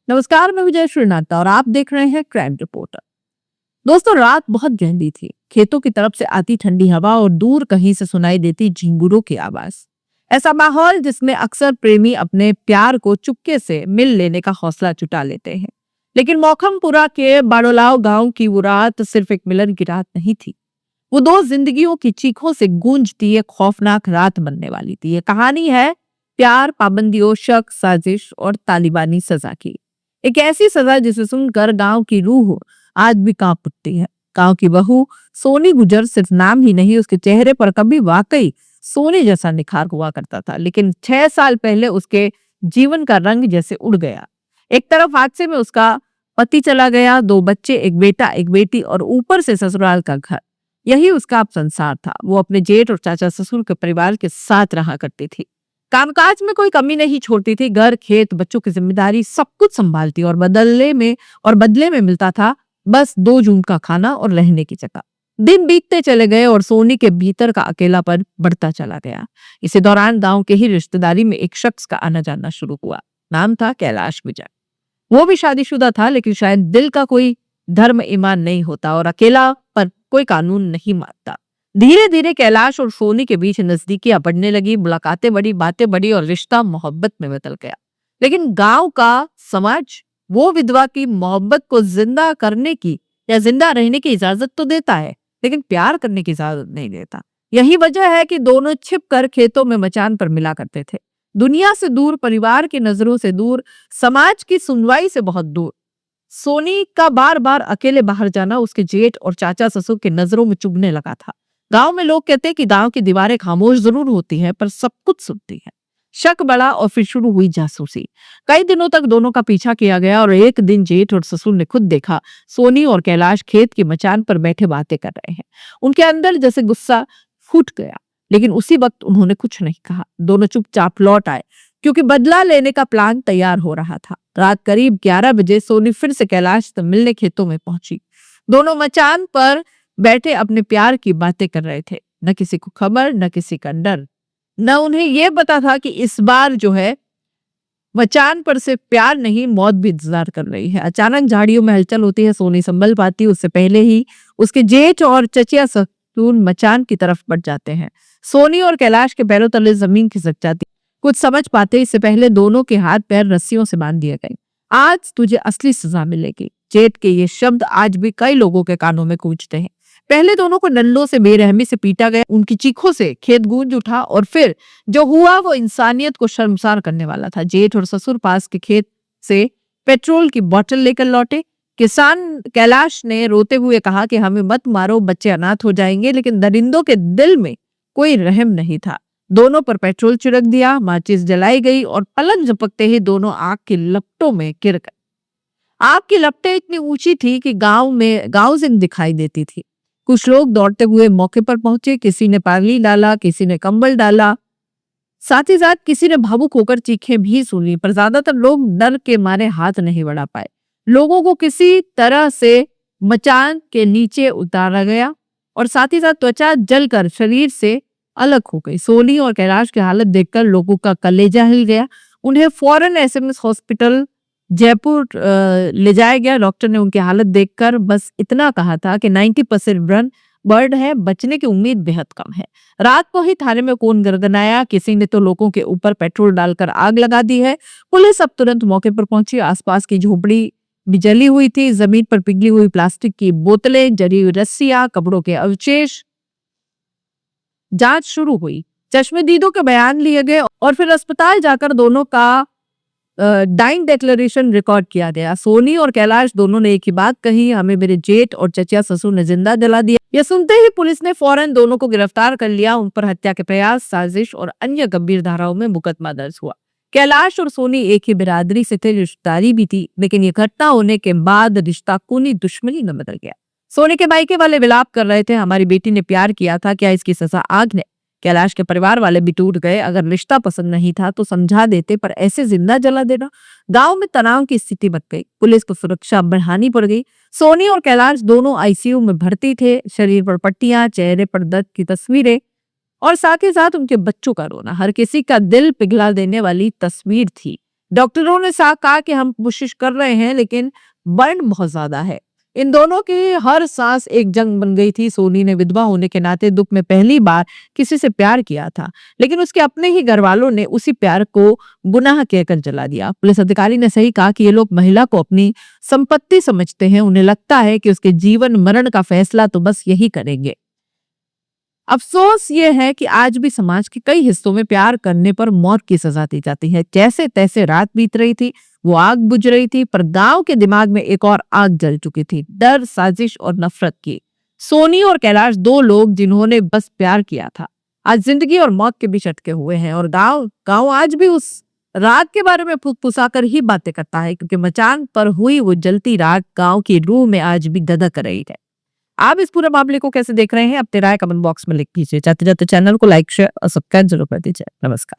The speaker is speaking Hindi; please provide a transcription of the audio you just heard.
नमस्कार, मैं विजय श्रीनाथ और आप देख रहे हैं क्राइम रिपोर्टर। दोस्तों, रात बहुत गहरी थी। खेतों की तरफ से आती ठंडी हवा और दूर कहीं से सुनाई देती झिंगुरों की आवाज। ऐसा माहौल जिसमें अक्सर प्रेमी अपने प्यार को चुपके से मिल लेने का हौसला जुटा लेते हैं। लेकिन मौखमपुरा के बाड़ोलाव गांव की वो रात सिर्फ एक मिलन की रात नहीं थी। वो दो जिंदगियों की चीखों से गूंजती एक खौफनाक रात बनने वाली थी। ये कहानी है प्यार, पाबंदियों, शक, साजिश और तालिबानी सजा की। एक ऐसी सजा जिसे सुनकर गांव की रूह आज भी कांप उठती है। गांव की बहू सोनी गुजर सिर्फ नाम ही नहीं, उसके चेहरे पर कभी वाकई सोने जैसा निखार हुआ करता था। लेकिन 6 साल पहले उसके जीवन का रंग जैसे उड़ गया। एक तरफ हादसे में उसका पति चला गया, 2 बच्चे, एक बेटा एक बेटी और ऊपर से ससुराल का घर। यही उसका अब संसार था। वो अपने जेठ और चाचा ससुर के परिवार के साथ रहा करती थी। कामकाज में कोई कमी नहीं छोड़ती थी। घर, खेत, बच्चों की जिम्मेदारी सब कुछ संभालती और बदले में मिलता था बस 2 जून का खाना और रहने की जगह। दिन बीतते चले गए और सोनी के भीतर का अकेलापन बढ़ता चला गया। इसी दौरान गांव के ही रिश्तेदारी में एक शख्स का आना जाना शुरू हुआ। नाम था कैलाश विजय। वो भी शादीशुदा था, लेकिन शायद दिल का कोई धर्म ईमान नहीं होता और अकेला पर कोई कानून नहीं मानता। धीरे धीरे कैलाश और सोनी के बीच नजदीकियां बढ़ने लगी, मुलाकातें बढ़ी, बातें बढ़ी और रिश्ता मोहब्बत में बदल गया। लेकिन गांव का समाज वो विधवा की मोहब्बत को जिंदा करने की या जिंदा रहने की इजाजत तो देता है, लेकिन प्यार करने की इजाजत नहीं देता। यही वजह है कि दोनों छिप कर खेतों में मचान पर मिला करते थे। दुनिया से दूर, परिवार की नजरों से दूर, समाज की सुनवाई से बहुत दूर। सोनी का बार बार अकेले बाहर जाना उसके जेठ और चाचा ससुर की नजरों में चुभने लगा था। गांव में लोग कहते हैं कि गांव की दीवारें खामोश जरूर होती हैं, पर सब कुछ सुनती हैं। शक बढ़ा और फिर शुरू हुई जासूसी। कई दिनों तक दोनों का पीछा किया गया और एक दिन जेठ और ससुर ने खुद देखा सोनी और कैलाश खेत की मचान पर बैठे बातें कर रहे हैं। उनके अंदर जैसे गुस्सा फूट गया, लेकिन उसी वक्त उन्होंने कुछ नहीं कहा। दोनों चुपचाप लौट आए, क्योंकि बदला लेने का प्लान तैयार हो रहा था। रात करीब 11 बजे सोनी फिर से कैलाश से मिलने खेतों में पहुंची। दोनों मचान पर बैठे अपने प्यार की बातें कर रहे थे। न किसी को खबर, न किसी का डर, न उन्हें यह पता था कि इस बार जो है मचान पर से प्यार नहीं, मौत भी इंतजार कर रही है। अचानक झाड़ियों में हलचल होती है। सोनी संभल पाती, उससे पहले ही उसके जेठ और चचिया ससुर मचान की तरफ बढ़ जाते हैं। सोनी और कैलाश के पैरों तले जमीन खिसक जाती। कुछ समझ पाते इससे पहले दोनों के हाथ पैर रस्सियों से बांध दिए गए। आज तुझे असली सजा मिलेगी। जेठ के ये शब्द आज भी कई लोगों के कानों में गूंजते हैं। पहले दोनों को डंडों से बेरहमी से पीटा गया, उनकी चीखों से खेत गूंज उठा और फिर जो हुआ वो इंसानियत को शर्मसार करने वाला था। जेठ और ससुर पास के खेत से पेट्रोल की बोतल लेकर लौटे। किसान कैलाश ने रोते हुए कहा कि हमें मत मारो, बच्चे अनाथ हो जाएंगे। लेकिन दरिंदों के दिल में कोई रहम नहीं था। दोनों पर पेट्रोल छिड़क दिया, माचिस जलाई गई और पलक झपकते ही दोनों आग की लपटों में गिर गए। आग की लपटें इतनी ऊंची थी कि गांव से दिखाई देती थी। कुछ लोग दौड़ते हुए मौके पर पहुंचे। किसी ने पानी डाला, किसी ने कंबल डाला, साथ ही साथ किसी ने भावुक होकर चीखें भी सुनी, पर ज्यादातर लोग डर के मारे हाथ नहीं बढ़ा पाए। लोगों को किसी तरह से मचान के नीचे उतारा गया और साथ ही साथ त्वचा जलकर शरीर से अलग हो गई। सोनी और कैलाश की हालत देखकर लोगों का कलेजा हिल गया। उन्हें फौरन एसएमएस हॉस्पिटल जयपुर ले जाया गया। डॉक्टर ने उनकी हालत देखकर बस इतना कहा था कि 90% बर्न बर्ड है, बचने की उम्मीद बेहद कम है। रात को ही थाने में कौन गरगनाया, किसी ने तो लोगों के ऊपर पेट्रोल डालकर आग लगा दी है। पुलिस अब तुरंत मौके पर पहुंची। आसपास की झोपड़ी भी जली हुई थी। जमीन पर पिघली हुई प्लास्टिक की बोतलें, जरी हुई रस्सियां, कपड़ों के अवशेष। जांच शुरू हुई, चश्मदीदों के बयान लिए गए और फिर अस्पताल जाकर दोनों का डाइंग डिक्लेरेशन रिकॉर्ड किया गया। सोनी और कैलाश दोनों ने एक ही बात कही, हमें मेरे जेठ और चचिया ससुर ने जिंदा जला दिया। यह सुनते ही पुलिस ने फौरन दोनों को गिरफ्तार कर लिया। उन पर हत्या के प्रयास, साजिश और अन्य गंभीर धाराओं में मुकदमा दर्ज हुआ। कैलाश और सोनी एक ही बिरादरी से थे, रिश्तेदारी भी थी, लेकिन ये घटना होने के बाद रिश्ता खूनी दुश्मनी में बदल गया। सोनी के मायके वाले विलाप कर रहे थे, हमारी बेटी ने प्यार किया था, क्या इसकी सजा आग ने। कैलाश के परिवार वाले भी टूट गए। अगर रिश्ता पसंद नहीं था तो समझा देते, पर ऐसे जिंदा जला देना। गांव में तनाव की स्थिति बन गई। पुलिस को सुरक्षा बढ़ानी पड़ गई। सोनी और कैलाश दोनों आईसीयू में भर्ती थे। शरीर पर पट्टियां, चेहरे पर दर्द की तस्वीरें और साथ ही साथ उनके बच्चों का रोना हर किसी का दिल पिघला देने वाली तस्वीर थी। डॉक्टरों ने कहा कि हम कोशिश कर रहे हैं लेकिन बर्न बहुत ज्यादा है। इन दोनों की हर सांस एक जंग बन गई थी। सोनी ने विधवा होने के नाते दुख में पहली बार किसी से प्यार किया था, लेकिन उसके अपने ही घर वालों ने उसी प्यार को गुनाह कहकर जला दिया। पुलिस अधिकारी ने सही कहा कि ये लोग महिला को अपनी संपत्ति समझते हैं। उन्हें लगता है कि उसके जीवन मरण का फैसला तो बस यही करेंगे। अफसोस ये है कि आज भी समाज के कई हिस्सों में प्यार करने पर मौत की सजा दी जाती है। जैसे तैसे रात बीत रही थी, वो आग बुझ रही थी, पर गांव के दिमाग में एक और आग जल चुकी थी, डर, साजिश और नफरत की। सोनी और कैलाश दो लोग जिन्होंने बस प्यार किया था, आज जिंदगी और मौत के बीच अटके हुए हैं। और गांव गांव आज भी उस रात के बारे में फुसफुसाकर ही बातें करता है, क्योंकि मचान पर हुई वो जलती राख गांव की रूह में आज भी धधक रही है। आप इस पूरे मामले को कैसे देख रहे हैं? अपनी राय कमेंट बॉक्स में लिख दीजिए। जाते जाते चैनल को लाइक, शेयर और सब्सक्राइब जरूर कर दीजिए। नमस्कार।